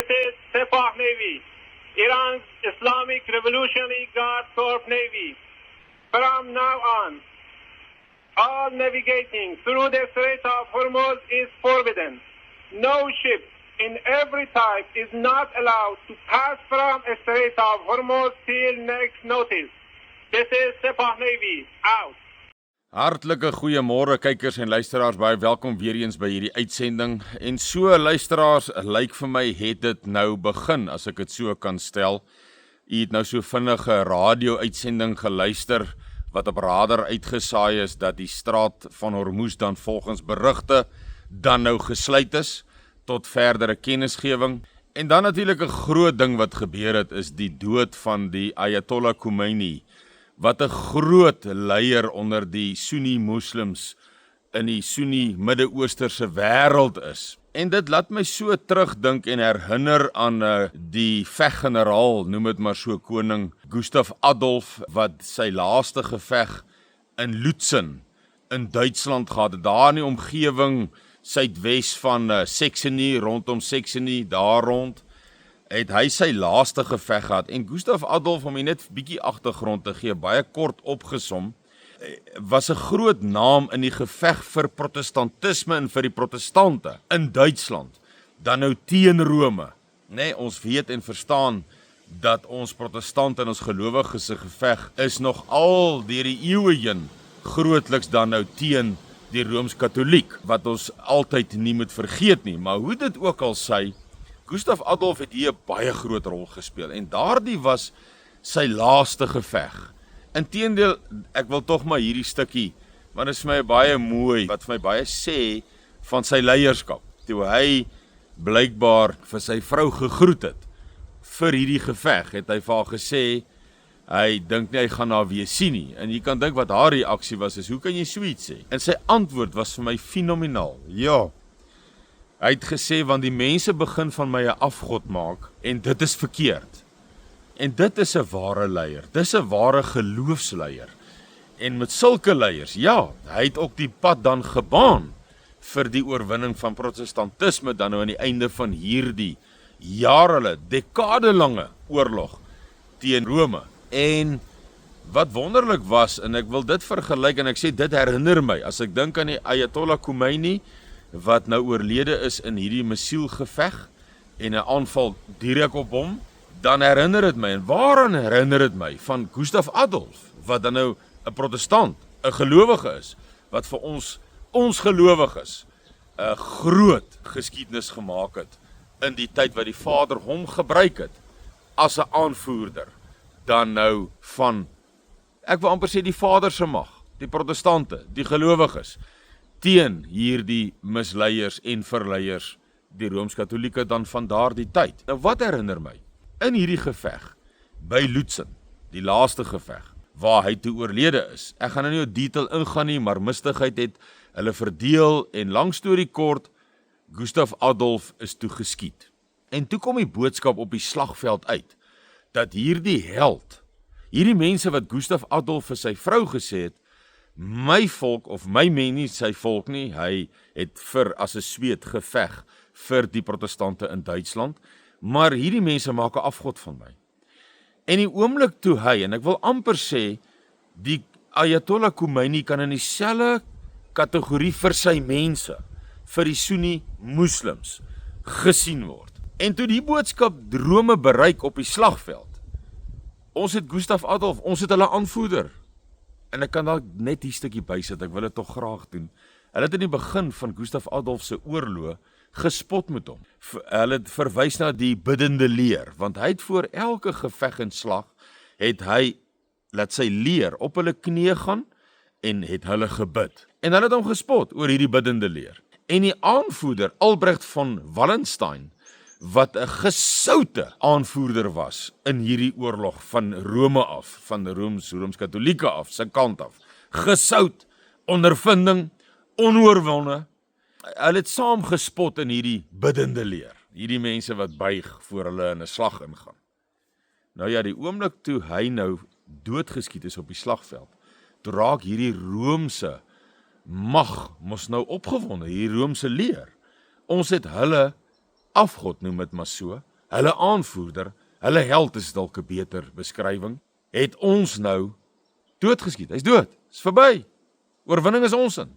is Sepah Navy, Iran's Islamic Revolutionary Guard Corps Navy. From now on, all navigating through the Strait of Hormuz is forbidden. No ship in every type is not allowed to pass from the Strait of Hormuz till next notice. This is Sepah Navy, out. Hartlike goeiemôre kykers en luisteraars, baie welkom weer eens by hierdie uitsending. En so luisteraars, lyk vir my het dit nou begin, as ek dit so kan stel. U het nou so vinnige radio-uitsending geluister, wat op radar uitgesaai is, dat die straat van Hormuz dan volgens berigte dan nou gesluit is, tot verdere kennisgewing. En dan natuurlik 'n groot ding wat gebeur het, is die dood van die Ayatollah Khomeini, wat 'n groot leier onder die Sunni moslims in die Sunni Midde-Oosterse wêreld is. En dit laat my so terugdink en herinner aan die veggeneraal, noem dit maar so, koning Gustav Adolf, wat sy laaste geveg in Lützen in Duitsland gehad het, daar in die omgewing suidwes van Saxony, rondom Saxony, daar rond, het hy sy laaste geveg gehad. En Gustav Adolf, om net 'n bietjie agtergrond te gee, baie kort opgesom, was 'n groot naam in die geveg vir protestantisme en vir die protestante in Duitsland, dan nou teen Rome. Nee, ons weet en verstaan dat ons protestante en ons gelowiges se geveg is nog al deur die eeue heen grootliks dan nou teen die Rooms-Katoliek, wat ons altyd nie moet vergeet nie. Maar hoe dit ook al sy, Gustav Adolf het hier 'n baie groot rol gespeel en daardie was sy laaste geveg. Inteendeel, ek wil tog maar hierdie stukkie, want dit is vir my baie mooi, wat vir my baie sê van sy leierskap, toe hy blykbaar vir sy vrou gegroet het vir hierdie geveg, het hy vir haar gesê, hy dink nie hy gaan haar weer sien nie, en jy kan dink wat haar reaksie was, is, hoe kan jy so iets sê? En sy antwoord was vir my fenomenaal, ja, hy het gesê, want die mense begin van my 'n afgod maak, en dit is verkeerd. En dit is 'n ware leier, dit is 'n ware geloofsleier. En met sulke leiers, ja, hy het ook die pad dan gebaan vir die oorwinning van protestantisme dan nou aan die einde van hierdie jare, dekadelange oorlog teen Rome. En wat wonderlik was, en ek wil dit vergelyk, en ek sê dit herinner my, as ek dink aan die Ayatollah Khomeini, wat nou oorlede is in hierdie missielgeveg, en 'n aanval direk op hom, dan herinner dit my, en waaraan herinner dit my, van Gustav Adolf, wat dan nou 'n protestant, 'n gelowige is, wat vir ons gelowiges 'n groot geskiedenis gemaak het, in die tyd wat die Vader hom gebruik het, as 'n aanvoerder, dan nou van, ek wil amper sê die Vader se mag, die protestante, die gelowiges, teen hierdie misleiers en verleiers, die Rooms-Katolieke dan van daardie tyd. Nou wat herinner my? In hierdie geveg, by Lützen, die laaste geveg, waar hy toe oorlede is. Ek gaan nou nie op detail ingaan nie, maar mistigheid het hulle verdeel, en lang storie kort, Gustav Adolf is toe geskiet. En toe kom die boodskap op die slagveld uit, dat hierdie held, hierdie mense wat Gustav Adolf vir sy vrou gesê het, my volk, of my mens nie sy volk nie, hy het as 'n Sweed geveg vir die protestante in Duitsland, maar hierdie mense maak 'n afgod van my. En die oomblik toe hy, en ek wil amper sê, die Ayatollah Khomeini kan in dieselfde kategorie vir sy mense, vir die Sunni moslims, gesien word. En toe die boodskap Rome bereik op die slagveld, ons het Gustav Adolf, ons het hulle aanvoerder, en ek kan daar net die stukkie bysit, ek wil dit tog graag doen. Hulle het in die begin van Gustav Adolf se oorlog gespot met hom. Hulle het verwys na die biddende leer, want hy het voor elke geveg en slag, het hy, laat sy leer, op hulle knieë gaan, en het hulle gebid. En hulle het hom gespot oor hierdie biddende leer. En die aanvoerder, Albrecht von Wallenstein, wat 'n gesoute aanvoerder was in hierdie oorlog van Rome af, van die Rooms-Katolieke af, sy kant af. Gesout, ondervinding, onoorwonne. Hulle het saam gespot in hierdie biddende leer. Hierdie mense wat buig voor hulle in 'n slag ingaan. Nou ja, die oomblik toe hy nou doodgeskiet is op die slagveld, toe raak hierdie Romeinse mag mos nou opgewonde, hierdie Romeinse leer. Ons het hulle afgod, noem dit maar so, hulle aanvoerder, hulle held is dalk 'n beter beskrywing, het ons nou doodgeskiet. Hy's dood, is verby. Oorwinning is ons in.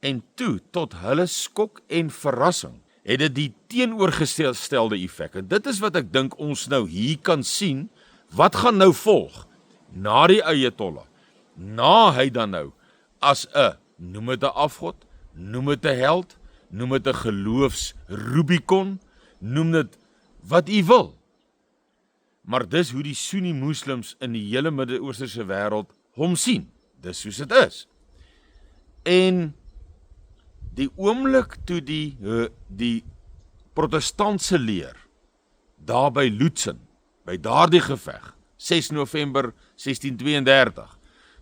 En toe, tot hulle skok en verrassing, het dit die teenoorgestelde effek. En dit is wat ek dink ons nou hier kan sien, wat gaan nou volg, na die Ayatollah, na hy dan nou, as noem dit 'n afgod, noem dit 'n held, noem dit 'n geloofs-Rubicon, noem dit wat u wil. Maar dis hoe die Sunni moslems in die hele Midde-Oosterse wêreld hom sien. Dis soos dit is. En die oomblik toe die protestantse leer, daar by Lutzen, by daardie geveg, 6 November 1632,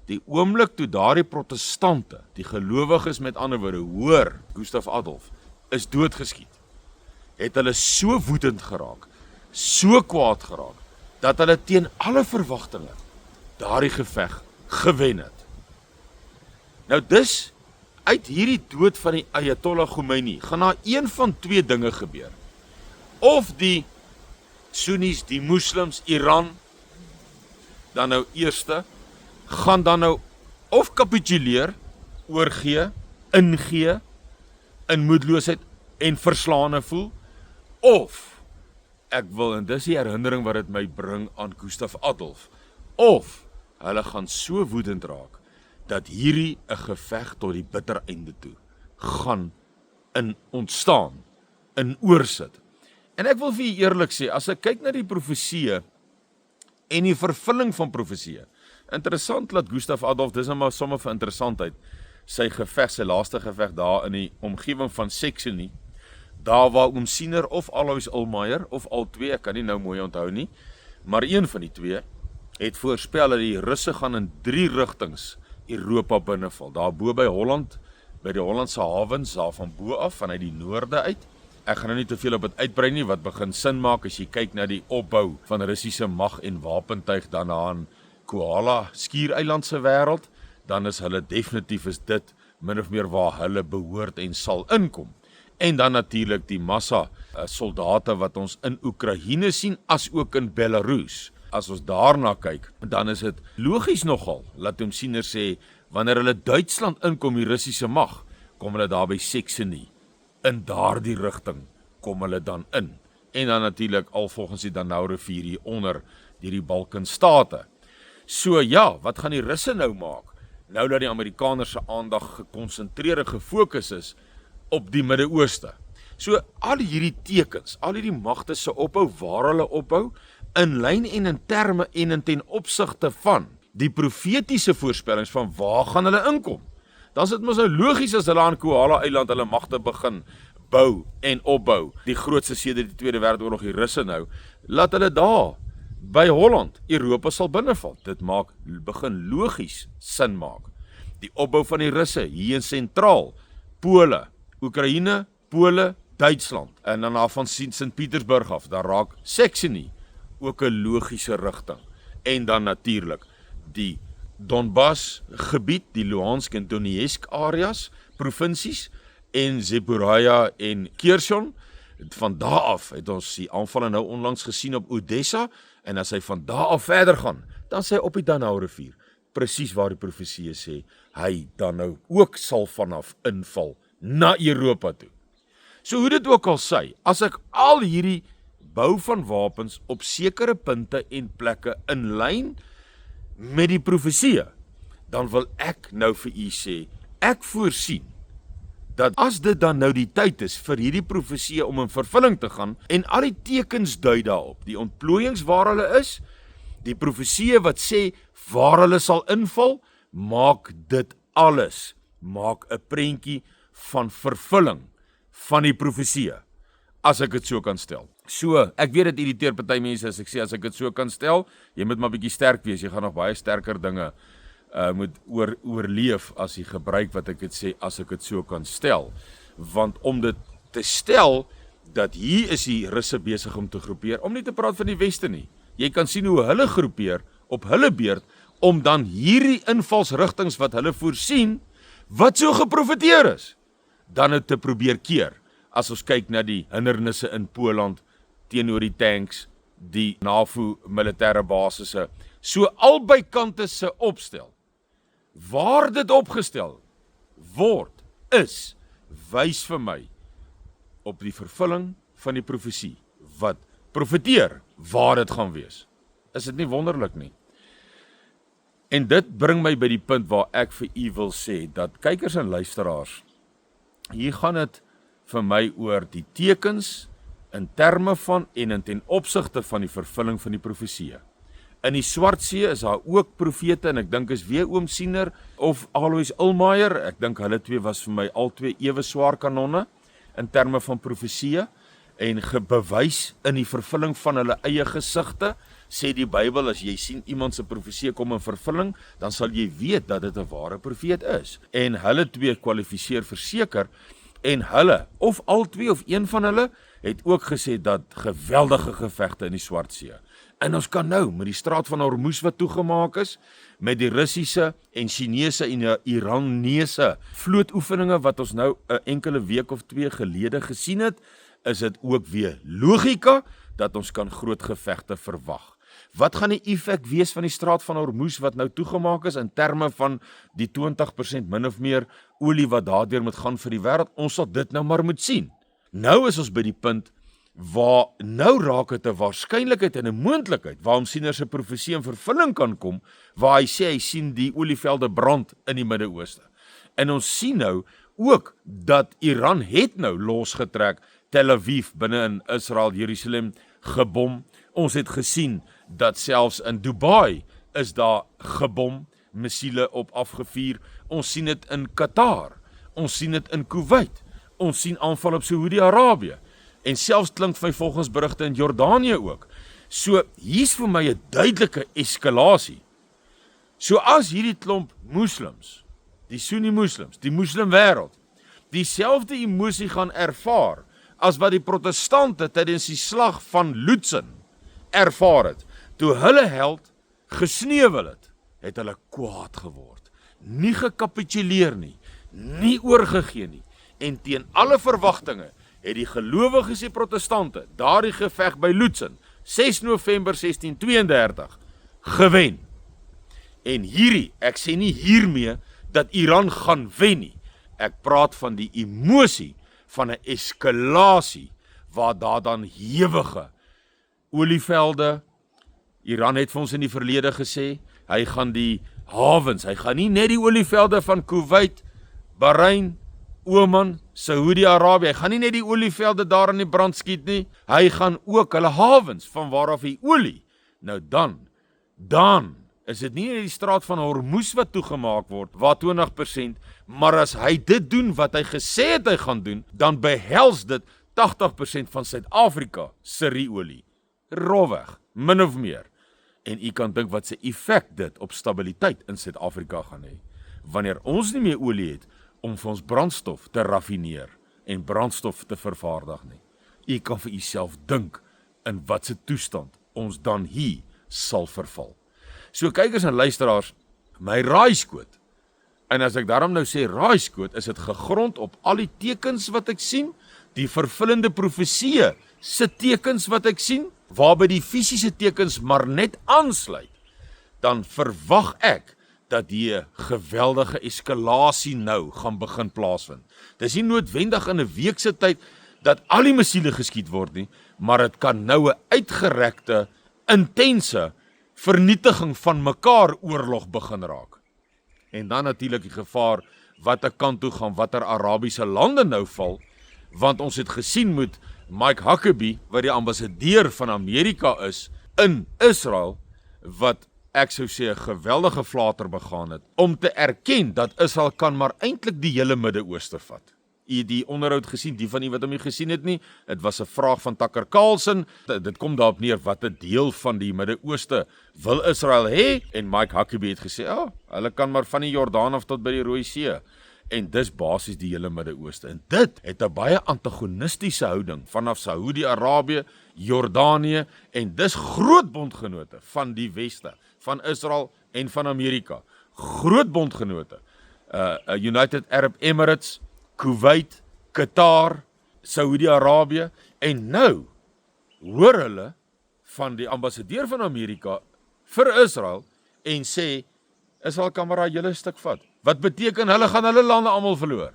die oomblik toe daardie protestante, die gelowiges met ander woorde, hoor, Gustav Adolf, is doodgeskiet, het hulle so woedend geraak, so kwaad geraak, dat hulle teen alle verwagtinge daardie geveg gewen het. Nou dis, uit hierdie dood van die Ayatollah Khomeini, gaan daar een van twee dinge gebeur. Of die Sunnis, die moslems, Iran, dan nou eerste, gaan dan nou of kapituleer, oorgee, ingee, in moedeloosheid en verslaane voel, of, ek wil, en dis die herinnering wat dit my bring aan Gustav Adolf, of, hulle gaan so woedend raak, dat hierdie 'n geveg tot die bitter einde toe, gaan in ontstaan, in oorsit. En ek wil vir u eerlik sê, as ek kyk na die profesieë, en die vervulling van profesieë, interessant dat Gustav Adolf, dis nou maar sommer vir interessantheid, sy geveg, sy laaste geveg daar in die omgewing van Saxony, daar waar oom Siener of Alois Ulmayer, of al twee, ek kan nie nou mooi onthou nie, maar een van die twee, het voorspel dat die Russe gaan in 3 rigtings Europa binneval, daar bo by Holland, by die Hollandse hawens, daar van bo af, vanuit die noorde uit. Ek gaan nou nie te veel op dit uitbrei nie, wat begin sin maak as jy kyk na die opbou van Russiese mag en wapentuig daarna in Koala skiereilandse wêreld, dan is hulle definitief is dit min of meer waar hulle behoort en sal inkom. En dan natuurlik die massa soldate wat ons in Oekraïne sien, as ook in Belarus. As ons daarna kyk, dan is dit logies nogal, laat hom Siener sê, wanneer hulle Duitsland inkom, die Russiese mag, kom hulle daar by Saxony, in daardie rigting kom hulle dan in. En dan natuurlik al volgens die Donau rivier hier onder, die Balkanstate. So ja, wat gaan die Russe nou maak? Nou dat die Amerikaners se aandag gekonsentreer en gefokus is op die Midde-Ooste. So al hierdie tekens, al hierdie magte se ophou, waar hulle ophou, in lyn en in terme en in ten opsigte van die profetiese voorspellings van waar gaan hulle inkom. Dan is dit mos nou logies as hulle aan Koala eiland hulle magte begin bou en opbou. Die grootste sedert die Tweede Wêreldoorlog, die Russe nou, laat hulle daar by Holland, Europa sal binneval. Dit begin logies sin maak. Die opbou van die Russe hier in sentraal, Pole, Oekraïne, Pole, Duitsland, en dan af van Sint-Petersburg af, daar raak Saxony, ook 'n logiese rigting. En dan natuurlik die Donbass gebied, die Luhansk en Donetsk areas, provinsies, en Zaporizhia en Kherson. Van daar af het ons die aanvalle nou onlangs gesien op Odessa, en as hy van daar af verder gaan, dan sê hy op die Donau rivier, presies waar die profesie sê, hy dan nou ook sal vanaf inval na Europa toe. So hoe dit ook al sê, as ek al hierdie bou van wapens op sekere punte en plekke in lyn met die profesie, dan wil ek nou vir u sê, ek voorsien, dat as dit dan nou die tyd is vir hierdie profesie om in vervulling te gaan, en al die tekens dui daarop, die ontplooiings waar hulle is, die profesie wat sê waar hulle sal inval, maak dit alles, maak 'n prentjie van vervulling van die profesie, as ek dit so kan stel. So, ek weet dit irriteer party mense as ek sê, as ek dit so kan stel, jy moet maar bietjie sterk wees, jy gaan nog baie sterker dinge moet oorleef as die gebruik wat ek dit sê, as ek dit so kan stel. Want om dit te stel, dat hier is die Russe besig om te groepeer, om nie te praat van die Weste nie. Jy kan sien hoe hulle groepeer, op hulle beurt, om dan hierdie invalsrigtings wat hulle voorsien, wat so geprofeteer is, dan het te probeer keer, as ons kyk na die hindernisse in Poland, teenoor die tanks, die NAVO militêre basisse. So albei kante se opstel, waar dit opgestel word, wys vir my op die vervulling van die profesie, wat profeteer waar dit gaan wees. Is dit nie wonderlik nie? En dit bring my by die punt waar ek vir u wil sê, dat kykers en luisteraars, hier gaan dit vir my oor die tekens, in terme van en in ten opsigte van die vervulling van die profesie. In die Swartsee is daar ook profete, en ek dink is weer oom Siener of Alois Ilmaier, ek dink hulle twee was vir my al twee ewe swaar kanonne, in terme van profesie, en gebewys in die vervulling van hulle eie gesigte, sê die Bybel, as jy sien iemand se profesie kom in vervulling, dan sal jy weet dat dit 'n ware profeet is. En hulle twee kwalifiseer verseker, en hulle, of al twee of een van hulle, het ook gesê dat geweldige gevegte in die Swartsee. En ons kan nou, met die straat van Hormuz wat toegemaak is, met die Russiese en Chinese en Iranese vlootoefeninge wat ons nou 'n enkele week of twee gelede gesien het, is dit ook weer logika dat ons kan groot gevegte verwag. Wat gaan die effek wees van die straat van Hormuz wat nou toegemaak is in terme van die 20% min of meer olie wat daardeur moet gaan vir die wêreld? Ons sal dit nou maar moet sien. Nou is ons by die punt waar nou raak het 'n waarskynlikheid en 'n moontlikheid waarom Siener se profesie in vervulling kan kom, waar hy sê hy sien die olievelde brand in die Midde-Ooste. En ons sien nou ook dat Iran het nou losgetrek Tel Aviv binne in Israel, Jerusalem gebom. Ons het gesien dat selfs in Dubai is daar gebom, missiele op afgevuur. Ons sien dit in Qatar, ons sien dit in Kuwait, ons sien aanval op Saudi-Arabië, en selfs klink vir volgens berigte in Jordanië ook. So hier's vir my 'n duidelike eskalasie. So as hierdie klomp moslems, die Sunni moslems, die moslimwêreld, dieselfde emosie gaan ervaar as wat die protestante tydens die slag van Lutzen ervaar het, toe hulle held gesneuwel het hulle kwaad geword, nie gekapituleer nie, nie oorgegee nie, en teen alle verwagtinge het die gelowiges die protestante daardie geveg by Lutzen, 6 November 1632, gewen. En hierdie, ek sê nie hiermee dat Iran gaan wen nie, ek praat van die emosie van 'n eskalasie, waar daar dan hewige olievelde, Iran het vir ons in die verlede gesê, hy gaan die hawens, hy gaan nie net die olievelde van Kuwait, Bahrein, Oman, Saudi-Arabië, hy gaan nie net die olievelde daar in die brand skiet nie, hy gaan ook hulle hawens, van waaraf die olie, nou dan is dit nie net die straat van Hormuz wat toegemaak word, waar 20%, maar as hy dit doen wat hy gesê het hy gaan doen, dan behels dit 80% van Suid-Afrika se ruolie. Rofweg, min of meer. En u kan dink wat se effek dit op stabiliteit in Suid-Afrika gaan hê. Wanneer ons nie meer olie het om vir ons brandstof te raffineer en brandstof te vervaardig nie. U kan vir uself dink in wat se toestand ons dan hier sal verval. So kykers en luisteraars, my raaiskoot, en as ek daarom nou sê raaiskoot, is dit gegrond op al die tekens wat ek sien, die vervullende profesie se tekens wat ek sien, waarby die fisiese tekens maar net aansluit, dan verwag ek dat die geweldige eskalasie nou gaan begin plaasvind. Dis nie noodwendig in 'n week se tyd dat al die missiele geskiet word nie, maar dit kan nou 'n uitgerekte, intense vernietiging van mekaar oorlog begin raak. En dan natuurlik die gevaar watter kant toe gaan, watter Arabiese lande nou val, want ons het gesien met Mike Huckabee, wat die ambassadeur van Amerika is in Israel, wat ek sou sê 'n geweldige flater begaan het, om te erken dat Israel kan maar eintlik die hele Midde-Ooste vat. U het die onderhoud gesien, die van u wat hom nie gesien het nie, dit was 'n vraag van Tucker Carlson, dit kom daarop neer, wat 'n deel van die Midde-Ooste wil Israel hê, en Mike Huckabee het gesê, hulle kan maar van die Jordaan af tot by die Rooi See, en dis basies die hele Midde-Ooste, en dit het 'n baie antagonistiese houding, vanaf Saudi-Arabië, Jordanië, en dis groot bondgenote van die Weste, van Israel en van Amerika, groot bondgenote, United Arab Emirates, Kuwait, Qatar, Saudi-Arabië, en nou hoor hulle van die ambassadeur van Amerika vir Israel en sê, Israel kan maar julle stuk vat. Wat beteken hulle gaan hulle lande almal verloor?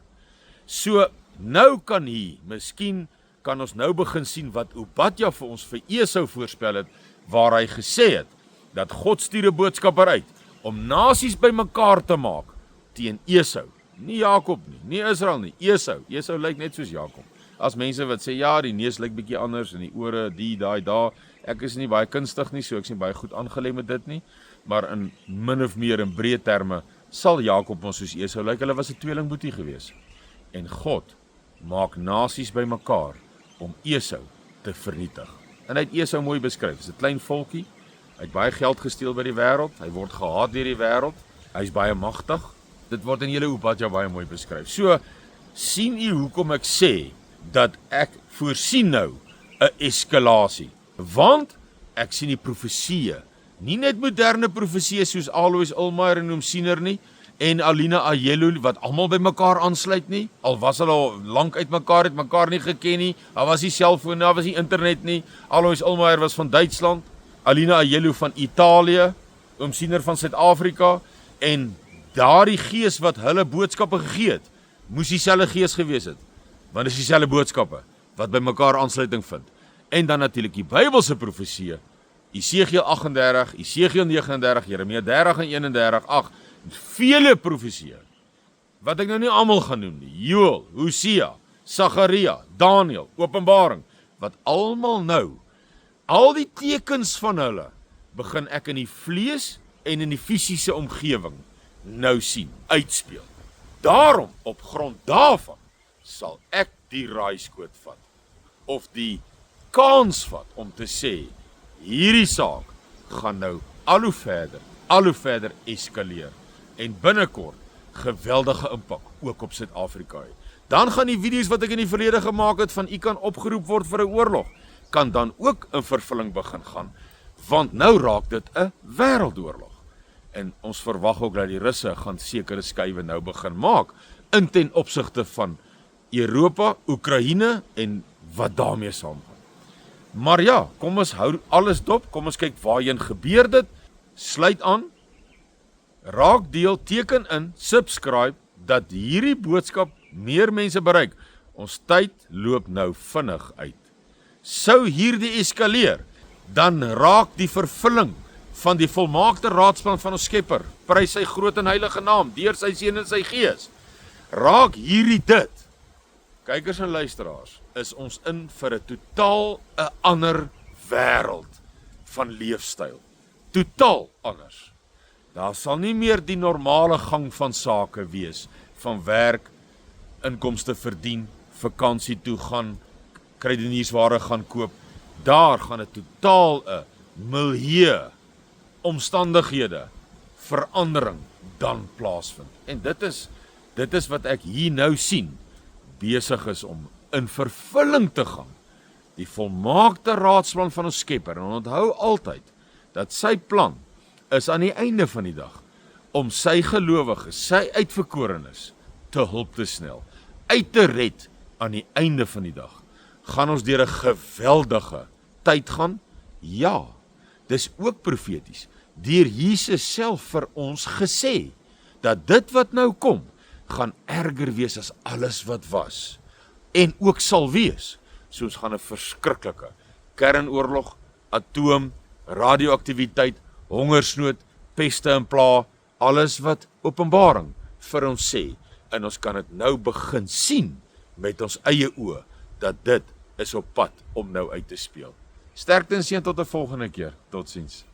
So, nou kan miskien kan ons nou begin sien wat Obadja vir ons vir Esau voorspel het, waar hy gesê het, dat God stuur 'n boodskapper uit, om nasies bymekaar te maak, teen Esau. Nie Jakob nie, nie Israel nie, Esau. Esau lyk net soos Jakob. As mense wat sê, ja, die neus lyk bietjie anders, en die ore, die, daai, daar, ek is nie baie kunstig nie, so ek is nie baie goed aangelê met dit nie, maar in min of meer in breë terme, sal Jakob ons soos Esau lyk, hulle was 'n tweelingboetie gewees. En God maak nasies bymekaar om Esau te vernietig. En hy het Esau mooi beskryf, is 'n klein volkie, hy het baie geld gesteel by die wêreld, hy word gehaat deur die wêreld, hy is baie magtig, dit word in julle Obadja baie mooi beskryf. So, sien u hoekom ek sê, dat ek voorsien nou 'n eskalasie, want ek sien die profesieë, nie net moderne profesieë soos Alois Ulmayer en Oom Siener nie, en Alina Ayelo wat almal by mekaar aansluit nie, al was hulle al lank uit mekaar, het mekaar nie geken nie, daar was nie selfoon, daar was nie internet nie, Alois Ulmayer was van Duitsland, Alina Ayelo van Italië, Oom Siener van Suid-Afrika, en daardie gees wat hulle boodskappe gegee het, moes dieselfde gees gewees het, want dit is dieselfde boodskappe, wat by mekaar aansluiting vind. En dan natuurlik die Bybelse profesieë, Esegiel 38, Esegiel 39, Jeremia 30 en 31, vele profesieë, wat ek nou nie almal gaan noem nie, Joël, Hosea, Sagaria, Daniel, Openbaring, wat almal nou, al die tekens van hulle, begin ek in die vlees en in die fisiese omgewing nou sien, uitspeel. Daarom, op grond daarvan, sal ek die raaiskoot vat, of die kans vat om te sê, hierdie saak gaan nou al hoe verder eskaleer, en binnekort geweldige impak ook op Suid-Afrika hê. Dan gaan die video's wat ek in die verlede gemaak het van u kan opgeroep word vir 'n oorlog, kan dan ook in vervulling begin gaan, want nou raak dit 'n wêreldoorlog. En ons verwag ook dat die Russe gaan sekere skuwe nou begin maak, in ten opsigte van Europa, Oekraïne en wat daarmee saamgaan. Maar ja, kom ons hou alles dop, kom ons kyk waarheen gebeur dit, sluit aan, raak deel, teken in, subscribe, dat hierdie boodskap meer mense bereik. Ons tyd loop nou vinnig uit. Sou hierdie eskaleer, dan raak die vervulling van die volmaakte raadsplan van ons Skepper, prys sy groot en heilige naam, deur sy Seun en sy Gees, raak hierdie dit. Kykers en luisteraars, is ons in vir 'n totaal 'n ander wêreld van leefstyl. Totaal anders. Daar sal nie meer die normale gang van sake wees, van werk, inkomste verdien, vakansie toe gaan, kruideniersware gaan koop. Daar gaan 'n totaal 'n milieu, omstandighede, verandering dan plaasvind. En dit is wat ek hier nou sien, besig is om in vervulling te gaan. Die volmaakte raadsplan van ons Skepper, en onthou altyd, dat sy plan is aan die einde van die dag, om sy gelowiges, sy uitverkorenes, te hulp te snel, uit te red aan die einde van die dag. Gaan ons deur 'n geweldige tyd gaan? Ja, dis ook profeties, deur Jesus self vir ons gesê, dat dit wat nou kom, gaan erger wees as alles wat was, en ook sal wees. So ons gaan 'n verskriklike kernoorlog, atoom, radioaktiwiteit, hongersnood, peste en pla, alles wat Openbaring vir ons sê, en ons kan dit nou begin sien met ons eie oë, dat dit is op pad om nou uit te speel. Sterkte en seën tot 'n volgende keer. Totsiens.